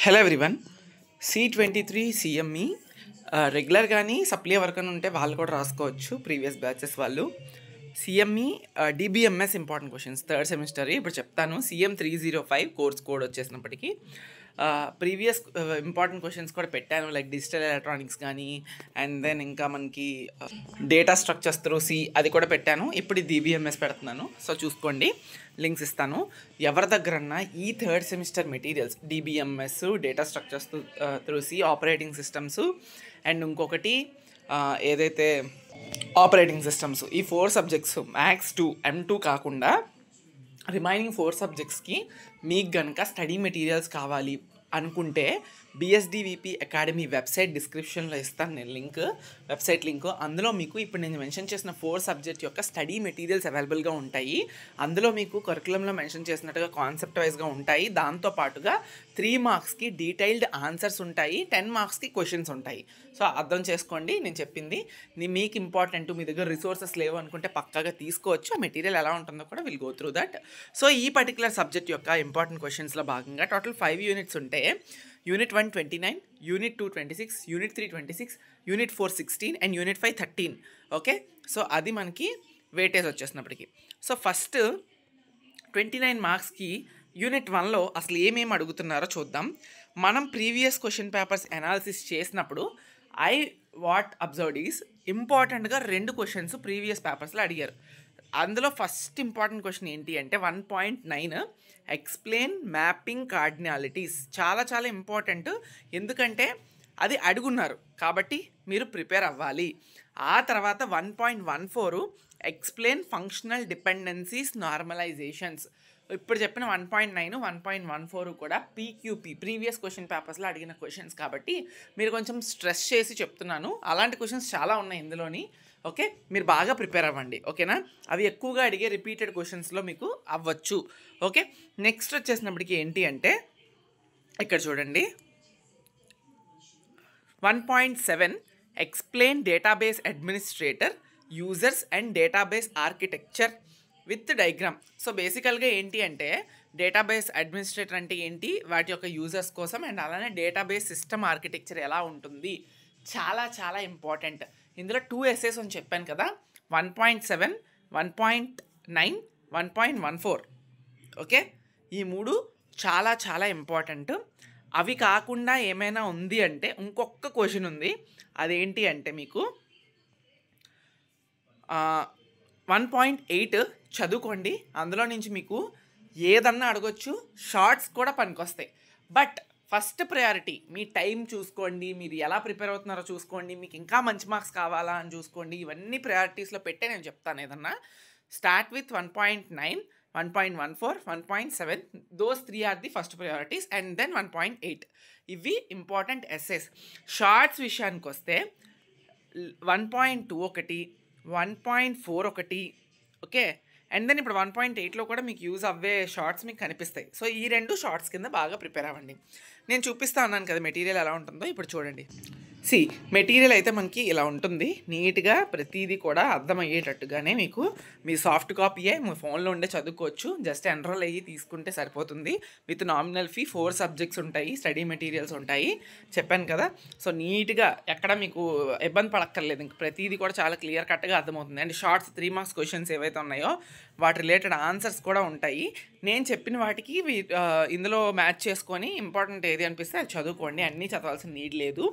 Hello everyone. C23 CME regular కానీ supply ఎవరికైనా ఉంటే వాళ్ళు కూడా రాసుకోవచ్చు. ప్రీవియస్ బ్యాచెస్ వాళ్ళు CME DBMS important questions third semester ఇప్పుడు చెప్తాను. CM305 కోర్స్ కోడ్ వచ్చేసినప్పటికీ ప్రీవియస్ ఇంపార్టెంట్ క్వశ్చన్స్ కూడా పెట్టాను, లైక్ డిజిటల్ ఎలక్ట్రానిక్స్ కానీ అండ్ దెన్ ఇంకా మనకి డేటా స్ట్రక్చర్స్ త్రూ అది కూడా పెట్టాను. ఇప్పుడు DBMS పెడుతున్నాను, సో చూసుకోండి, లింక్స్ ఇస్తాను. ఎవరి దగ్గరన్నా ఈ third semester materials DBMS, data structures through operating systems and ఇంకొకటి ఏదైతే ఆపరేటింగ్ సిస్టమ్స్, ఈ 4 సబ్జెక్ట్స్ మ్యాథ్స్ 2 M2 కాకుండా రిమైనింగ్ 4 సబ్జెక్ట్స్కి మీకు కనుక స్టడీ మెటీరియల్స్ కావాలి అనుకుంటే BSDVP అకాడమీ వెబ్సైట్ డిస్క్రిప్షన్లో ఇస్తాను నేను వెబ్సైట్ లింక్. అందులో మీకు ఇప్పుడు నేను మెన్షన్ చేసిన 4 సబ్జెక్ట్ యొక్క స్టడీ మెటీరియల్స్ అవైలబుల్గా ఉంటాయి. అందులో మీకు కరికులంలో మెన్షన్ చేసినట్టుగా కాన్సెప్ట్ వైజ్గా ఉంటాయి. దాంతోపాటుగా 3 మార్క్స్కి డీటెయిల్డ్ ఆన్సర్స్ ఉంటాయి, 10 మార్క్స్కి క్వశ్చన్స్ ఉంటాయి. సో అర్థం చేసుకోండి నేను చెప్పింది. మీకు ఇంపార్టెంట్, మీ దగ్గర రిసోర్సెస్ లేవు అనుకుంటే పక్కాగా తీసుకోవచ్చు. ఆ మెటీరియల్ ఎలా ఉంటుందో కూడా will go through that. So ఈ పర్టికులర్ సబ్జెక్ట్ యొక్క ఇంపార్టెంట్ క్వశ్చన్స్లో భాగంగా టోటల్ 5 యూనిట్స్ ఉంటే unit 1 29, unit 2 26, unit 3 26, unit 4 16 and unit 5 13. Okay, so అది మనకి వెయిటేజ్ వచ్చేసినప్పటికీ. సో ఫస్ట్ 29 మార్క్స్కి యూనిట్ 1లో అసలు ఏమేమి అడుగుతున్నారో చూద్దాం. మనం ప్రీవియస్ క్వశ్చన్ పేపర్స్ అనాలిసిస్ చేసినప్పుడు వాట్ అబ్జర్వ్డ్ ఈస్ ఇంపార్టెంట్గా 2 క్వశ్చన్స్ ప్రీవియస్ పేపర్స్లో అడిగారు. అందులో ఫస్ట్ ఇంపార్టెంట్ క్వశ్చన్ ఏంటి అంటే 1.9 ఎక్స్ప్లెయిన్ మ్యాపింగ్ కార్డినాలిటీస్. చాలా చాలా ఇంపార్టెంట్, ఎందుకంటే అది అడుగున్నారు కాబట్టి మీరు ప్రిపేర్ అవ్వాలి. ఆ తర్వాత 1.14 ఎక్స్ప్లెయిన్ ఫంక్షనల్ డిపెండెన్సీస్ నార్మలైజేషన్స్. ఇప్పుడు చెప్పిన 1.9 1.14 కూడా PQP ప్రీవియస్ క్వశ్చన్ పేపర్స్లో అడిగిన క్వశ్చన్స్ కాబట్టి మీరు కొంచెం స్ట్రెస్ చేసి చెప్తున్నాను. అలాంటి క్వశ్చన్స్ చాలా ఉన్నాయి ఇందులోని. ఓకే, మీరు బాగా ప్రిపేర్ అవ్వండి, ఓకేనా. అవి ఎక్కువగా అడిగే రిపీటెడ్ క్వశ్చన్స్లో మీకు అవ్వచ్చు. ఓకే, నెక్స్ట్ వచ్చేసినప్పటికీ ఏంటి అంటే ఇక్కడ చూడండి 1.7 explain database administrator users and database architecture with diagram. So బేసికల్గా ఏంటి అంటే డేటాబేస్ అడ్మినిస్ట్రేటర్ అంటే ఏంటి, వాటి యొక్క యూజర్స్ కోసం, అండ్ అలానే డేటాబేస్ సిస్టమ్ ఆర్కిటెక్చర్ ఎలా ఉంటుంది, చాలా చాలా ఇంపార్టెంట్. ఇందులో 2 ఎస్సేస్ అని చెప్పాను కదా, 1.7, 1.9, 1.14. ఓకే, ఈ 3 చాలా చాలా ఇంపార్టెంట్. అవి కాకుండా ఏమైనా ఉంది అంటే ఇంకొక క్వశ్చన్ ఉంది, అదేంటి అంటే మీకు 1.8 చదువుకోండి. అందులో నుంచి మీకు ఏదన్నా అడగొచ్చు, షార్ట్స్ కూడా పనికొస్తాయి. But first priority me time చూసుకోండి, మీరు ఎలా ప్రిపేర్ అవుతున్నారో చూసుకోండి, మీకు ఇంకా మంచి మార్క్స్ కావాలా అని చూసుకోండి. ఇవన్నీ ప్రయారిటీస్లో పెట్టే నేను చెప్తాను ఏదన్నా. Start with 1.9, 1.14, 1.7. Those 3 are the first priorities and then 1.8. ఇవి ఇంపార్టెంట్ ఎస్సేస్. షార్ట్స్ విషయానికి వస్తే 1.2 ఒకటి, 1.4 ఒకటి, ఓకే, అండ్ దెన్ ఇప్పుడు 1.8లో కూడా మీకు యూజ్ అవ్వే షార్ట్స్ మీకు కనిపిస్తాయి. సో ఈ 2 షార్ట్స్ కింద బాగా ప్రిపేర్ అవ్వండి. నేను చూపిస్తా ఉన్నాను కదా మెటీరియల్ ఎలా ఉంటుందో, ఇప్పుడు చూడండి. మెటీరియల్ అయితే మనకి ఇలా ఉంటుంది, నీట్గా ప్రతిదీ కూడా అర్థమయ్యేటట్టుగానే మీకు మీ సాఫ్ట్ కాపీయే మీ ఫోన్లో ఉండే చదువుకోవచ్చు. జస్ట్ ఎన్రోల్ అయ్యి తీసుకుంటే సరిపోతుంది. విత్ నామినల్ ఫీ 4 సబ్జెక్ట్స్ ఉంటాయి, స్టడీ మెటీరియల్స్ ఉంటాయి, చెప్పాను కదా. సో నీట్గా ఎక్కడ మీకు ఇబ్బంది పడక్కర్లేదు, ఇంక ప్రతిదీ కూడా చాలా క్లియర్ కట్గా అర్థమవుతుంది. అండ్ షార్ట్స్ 3 మార్క్స్ క్వశ్చన్స్ ఏవైతే ఉన్నాయో వాటి రిలేటెడ్ ఆన్సర్స్ కూడా ఉంటాయి. నేను చెప్పిన వాటికి ఇందులో మ్యాచ్ చేసుకొని ఇంపార్టెంట్ ఏది అనిపిస్తే అది చదువుకోండి, అన్నీ చదవాల్సిన నీడ్ లేదు.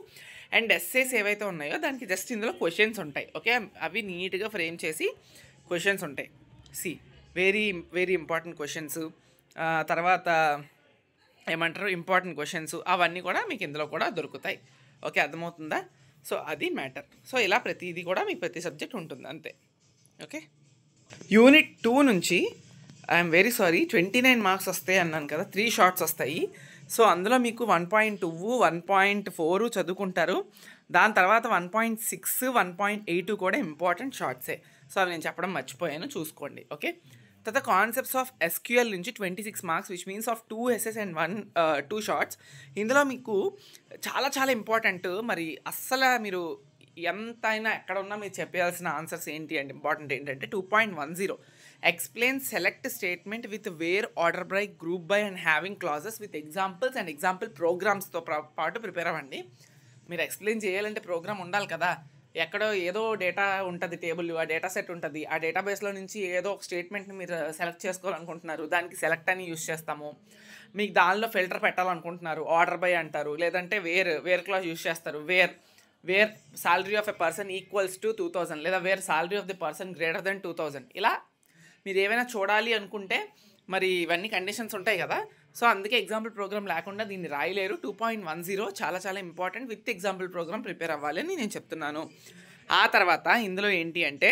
అండ్ ఎస్సేస్ ఏవైతే ఉన్నాయో దానికి జస్ట్ ఇందులో క్వశ్చన్స్ ఉంటాయి. ఓకే, అవి నీట్గా ఫ్రేమ్ చేసి క్వశ్చన్స్ ఉంటాయి. వెరీ వెరీ ఇంపార్టెంట్ క్వశ్చన్స్, తర్వాత ఏమంటారు ఇంపార్టెంట్ క్వశ్చన్స్, అవన్నీ కూడా మీకు ఇందులో కూడా దొరుకుతాయి. ఓకే, అర్థమవుతుందా? సో అది మ్యాటర్. సో ఇలా ప్రతిదీ కూడా మీకు ప్రతి సబ్జెక్ట్ ఉంటుంది అంతే. ఓకే, యూనిట్ 2 నుంచి ఐఎమ్ వెరీ సారీ 29 మార్క్స్ వస్తాయి అన్నాను కదా, 3 షార్ట్స్ వస్తాయి. సో అందులో మీకు 1.2, 1.4 చదువుకుంటారు. దాని తర్వాత 1.6, 1.8 కూడా ఇంపార్టెంట్ షార్ట్సే. సో అవి నేను చెప్పడం మర్చిపోయాను, చూసుకోండి. ఓకే, తర్వాత కాన్సెప్ట్స్ ఆఫ్ SQL నుంచి 26 marks, which means of 2 essays and 2 shorts. ఇందులో మీకు చాలా చాలా ఇంపార్టెంట్. మరి అస్సలు మీరు ఎంతైనా ఎక్కడ ఉన్నా మీరు చెప్పాల్సిన ఆన్సర్స్ ఏంటి అంటే ఇంపార్టెంట్ ఏంటంటే 2.10 explain select statement with where order by group by and having clauses with examples and example ప్రోగ్రామ్స్తో పాటు ప్రిపేర్ అవ్వండి. మీరు ఎక్స్ప్లెయిన్ చేయాలంటే ప్రోగ్రామ్ ఉండాలి కదా. ఎక్కడో ఏదో డేటా ఉంటుంది, టేబుల్ ఆ డేటా సెట్ ఉంటుంది, ఆ డేటాబేస్లో నుంచి ఏదో ఒక స్టేట్మెంట్ని మీరు సెలెక్ట్ చేసుకోవాలనుకుంటున్నారు, దానికి సెలెక్ట్ అని యూస్ చేస్తాము. మీకు దానిలో ఫిల్టర్ పెట్టాలనుకుంటున్నారు, ఆర్డర్ బై అంటారు, లేదంటే వేర్ క్లాజ్ యూస్ చేస్తారు. Where salary of a person equals to 2000 లేదా where salary of the person greater than 2000. ఇలా మీరు ఏమైనా చూడాలి అనుకుంటే మరి ఇవన్నీ కండిషన్స్ ఉంటాయి కదా. సో అందుకే ఎగ్జాంపుల్ ప్రోగ్రామ్ లేకుండా దీన్ని రాయలేరు. 2.10 చాలా చాలా important. With example programme prepare అవ్వాలని నేను చెప్తున్నాను. ఆ తర్వాత ఇందులో ఏంటి అంటే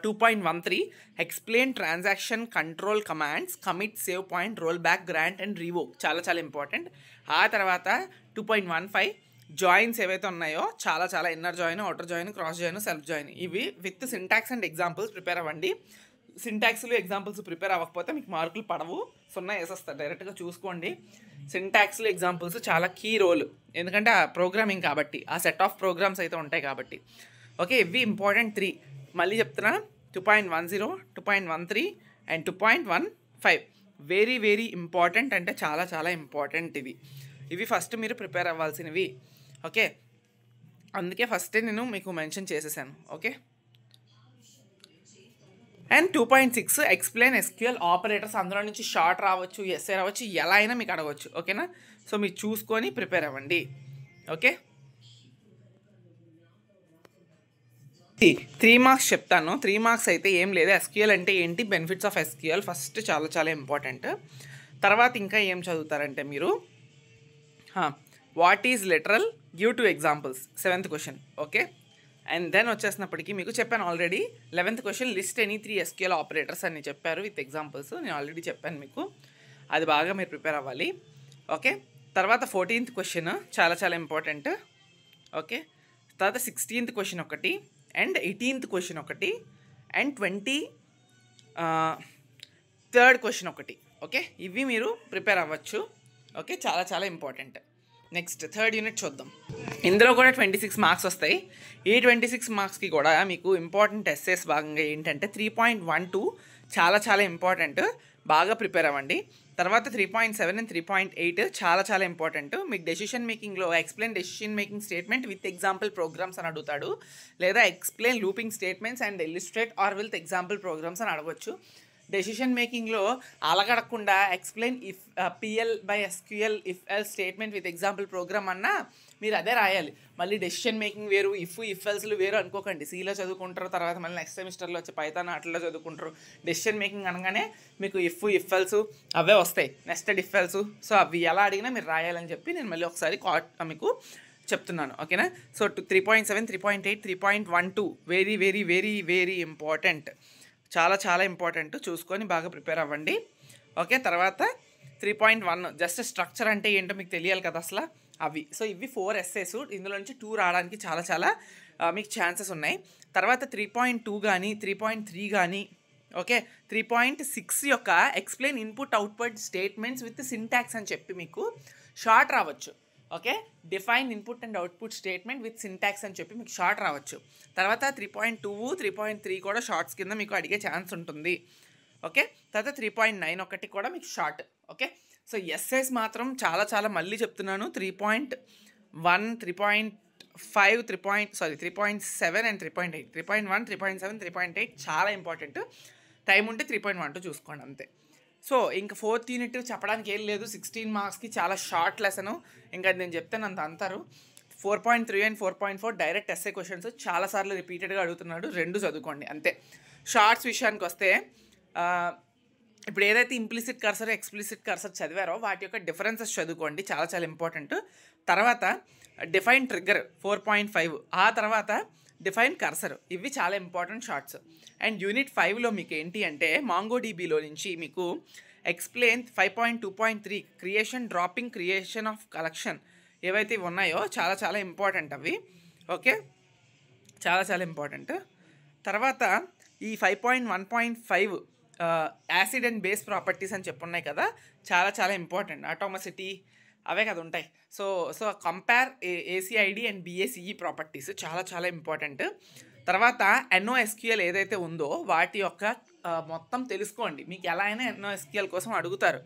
2.13 explain transaction control commands, commit, save point, roll back, grant and revoke చాలా చాలా ఇంపార్టెంట్. ఆ తర్వాత 2.15 జాయిన్స్ ఏవైతే ఉన్నాయో చాలా చాలా inner join, outer join, cross join, self join, ఇవి with syntax and examples prepare అవ్వండి. సింటాక్స్లు ఎగ్జాంపుల్స్ ప్రిపేర్ అవ్వకపోతే మీకు మార్కులు పడవు, 0 వేసేస్తారు. డైరెక్ట్గా చూసుకోండి. సింటాక్స్లు ఎగ్జాంపుల్స్ చాలా కీ రోల్, ఎందుకంటే ఆ ప్రోగ్రామింగ్ కాబట్టి, ఆ సెట్ ఆఫ్ ప్రోగ్రామ్స్ అయితే ఉంటాయి కాబట్టి. ఓకే, ఇవి ఇంపార్టెంట్ 3 మళ్ళీ చెప్తున్నా. 2.10, 2.13 అండ్ 2.15 వెరీ వెరీ ఇంపార్టెంట్, అంటే చాలా చాలా ఇంపార్టెంట్. ఇవి ఫస్ట్ మీరు ప్రిపేర్ అవ్వాల్సినవి. ఓకే, అందుకే ఫస్టే నేను మీకు మెన్షన్ చేసేసాను. Okay, and 2.6 explain SQL operators. అందులో నుంచి షార్ట్ రావచ్చు, ఎస్ఏ రావచ్చు, ఎలా అయినా మీకు అడగవచ్చు. ఓకేనా, సో మీరు చూసుకొని ప్రిపేర్ అవ్వండి. ఓకే, 3 మార్క్స్ చెప్తాను. 3 మార్క్స్ అయితే ఏం లేదు. ఎస్క్యూఎల్ అంటే ఏంటి, బెనిఫిట్స్ ఆఫ్ ఎస్క్యూఎల్ ఫస్ట్ చాలా చాలా ఇంపార్టెంట్. తర్వాత ఇంకా ఏం చదువుతారంటే మీరు what is literal, give 2 examples, 7th question. Okay, and then వచ్చేసినప్పటికీ మీకు చెప్పాను already 11th question list any 3 SQL operators అని చెప్పారు విత్ ఎగ్జాంపుల్స్. నేను ఆల్రెడీ చెప్పాను మీకు, అది బాగా మీరు ప్రిపేర్ అవ్వాలి. ఓకే, తర్వాత 14th క్వశ్చన్ చాలా చాలా ఇంపార్టెంట్. ఓకే, తర్వాత 16th క్వశ్చన్ ఒకటి, అండ్ 18th క్వశ్చన్ ఒకటి, అండ్ 23rd క్వశ్చన్ ఒకటి. ఓకే, ఇవి మీరు ప్రిపేర్ అవ్వచ్చు. ఓకే, చాలా చాలా ఇంపార్టెంట్. నెక్స్ట్ 3rd యూనిట్ చూద్దాం. ఇందులో కూడా 26 మార్క్స్ వస్తాయి. ఈ 26 మార్క్స్కి కూడా మీకు ఇంపార్టెంట్ ఎస్సేస్ భాగంగా ఏంటంటే 3.12 చాలా చాలా ఇంపార్టెంట్, బాగా ప్రిపేర్ అవ్వండి. తర్వాత 3.7 అండ్ 3.8 చాలా చాలా ఇంపార్టెంట్. మీకు డెసిషన్ మేకింగ్లో explain decision making statement with example programs అని అడుగుతాడు, లేదా explain looping statements and illustrate or with example programs అని అడగవచ్చు. డెసిషన్ మేకింగ్లో అలగడకుండా explain if PL by SQL if else statement with example program అన్నా మీరు అదే రాయాలి. మళ్ళీ డెసిషన్ మేకింగ్ వేరు, ఇఫ్ ఎల్స్లు వేరు అనుకోకండి. సీలో చదువుకుంటారు, తర్వాత మళ్ళీ నెక్స్ట్ సెమిస్టర్లో వచ్చి పైథాన్ అట్లా చదువుకుంటారు. డెసిషన్ మేకింగ్ అనగానే మీకు ఇఫ్ ఎల్స్ అవే వస్తాయి, నెక్స్టెడ్ ఇఫ్ ఎల్స్. సో అవి ఎలా అడిగినా మీరు రాయాలని చెప్పి నేను మళ్ళీ ఒకసారి మీకు చెప్తున్నాను. ఓకేనా, so 3.7, 3.8, 3.12 very very very very important, చాలా చాలా ఇంపార్టెంట్. చూసుకొని బాగా ప్రిపేర్ అవ్వండి. ఓకే, తర్వాత 3.1 జస్ట్ స్ట్రక్చర్ అంటే ఏంటో మీకు తెలియాలి కదా అసలు, అవి. సో ఇవి 4 ఎస్సేస్, ఇందులో నుంచి 2 రావడానికి చాలా చాలా మీకు ఛాన్సెస్ ఉన్నాయి. తర్వాత 3.2 కానీ 3.3 కానీ, ఓకే 3.6 యొక్క explain input output statements with syntax అని చెప్పి మీకు షార్ట్ రావచ్చు. Okay, define input and output statement with syntax అని చెప్పి మీకు షార్ట్ రావచ్చు. తర్వాత 3.2, 3.3 కూడా షార్ట్స్ కింద మీకు అడిగే ఛాన్స్ ఉంటుంది. ఓకే, తర్వాత 3.9 ఒకటి కూడా మీకు షార్ట్. ఓకే, సో ఎస్ఎస్ మాత్రం చాలా చాలా మళ్ళీ చెప్తున్నాను. 3.1, 3.5, 3.7 అండ్ 3.8, 3.1, 3.7, 3.8 చాలా ఇంపార్టెంట్. టైం ఉంటే 3.12 చూసుకోండి అంతే. సో ఇంకా 4th యూనిట్ చెప్పడానికి ఏం లేదు. 16 మార్క్స్కి చాలా షార్ట్ లెసను, ఇంకా నేను చెప్తాను అంత అంటారు. 4.3 అండ్ 4.4 డైరెక్ట్ ఎస్ఏ క్వశ్చన్స్ చాలాసార్లు రిపీటెడ్గా అడుగుతున్నాడు, 2 చదువుకోండి అంతే. షార్ట్స్ విషయానికి వస్తే ఇప్పుడు ఏదైతే ఇంప్లిసిట్ కర్సర్ ఎక్స్ప్లిసిట్ కర్సర్ చదివారో వాటి యొక్క డిఫరెన్సెస్ చదువుకోండి, చాలా చాలా ఇంపార్టెంట్. తర్వాత డిఫైన్ ట్రిగ్గర్ 4.5, ఆ తర్వాత డిఫైన్ కర్సర్, ఇవి చాలా ఇంపార్టెంట్ షార్ట్స్. అండ్ యూనిట్ 5లో మీకు ఏంటి అంటే మాంగోడీబీలో నుంచి మీకు explain 5.2.3 creation, dropping, creation of collection ఏవైతే ఉన్నాయో చాలా చాలా ఇంపార్టెంట్ అవి. ఓకే, చాలా చాలా ఇంపార్టెంట్. తర్వాత ఈ 5.1.5 యాసిడ్ అండ్ బేస్ ప్రాపర్టీస్ అని చెప్పున్నాయి కదా, చాలా చాలా ఇంపార్టెంట్. అటామసిటీ అవే కదా ఉంటాయి. సో కంపేర్ ఏసీఐడి అండ్ బిఏసిఈ ప్రాపర్టీస్ చాలా చాలా ఇంపార్టెంట్. తర్వాత NoSQL ఏదైతే ఉందో వాటి యొక్క మొత్తం తెలుసుకోండి. మీకు ఎలా అయినా ఎన్ఓఎస్క్యూఎల్ కోసం అడుగుతారు.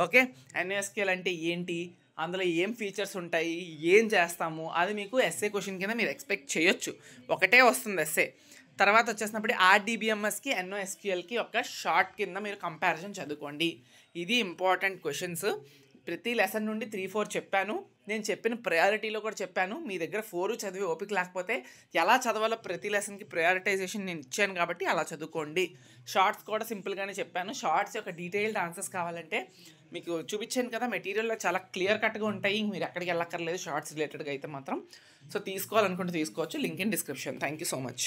ఓకే. ఎన్ఓఎస్క్యూఎల్ అంటే ఏంటి, అందులో ఏం ఫీచర్స్ ఉంటాయి, ఏం చేస్తాము, అది మీకు ఎస్ఏ క్వశ్చన్ కింద మీరు ఎక్స్పెక్ట్ చేయొచ్చు. ఒకటే వస్తుంది ఎస్ఏ. తర్వాత వచ్చేసినప్పుడు ఆర్డీబీఎంఎస్కి ఎన్ఓఎస్క్యూఎల్కి ఒక షార్ట్ కింద మీరు కంపారిజన్ చదువుకోండి. ఇది ఇంపార్టెంట్ క్వశ్చన్స్. ప్రతి లెసన్ నుండి 3-4 చెప్పాను. నేను చెప్పిన ప్రయారిటీలో కూడా చెప్పాను. మీ దగ్గర 4 చదివి ఓపిక లేకపోతే ఎలా చదవాలో ప్రతి లెసన్కి ప్రయారిటైజేషన్ నేను ఇచ్చాను కాబట్టి అలా చదువుకోండి. షార్ట్స్ కూడా సింపుల్గానే చెప్పాను. షార్ట్స్ యొక్క డీటెయిల్డ్ ఆన్సర్స్ కావాలంటే మీకు చూపించాను కదా, మెటీరియల్లో చాలా క్లియర్ కట్గా ఉంటాయి. మీరు ఎక్కడికి వెళ్ళక్కర్లేదు షార్ట్స్ రిలేటెడ్గా అయితే మాత్రం. సో తీసుకోవాలనుకుంటే తీసుకోవచ్చు. Link in description. Thank you so much.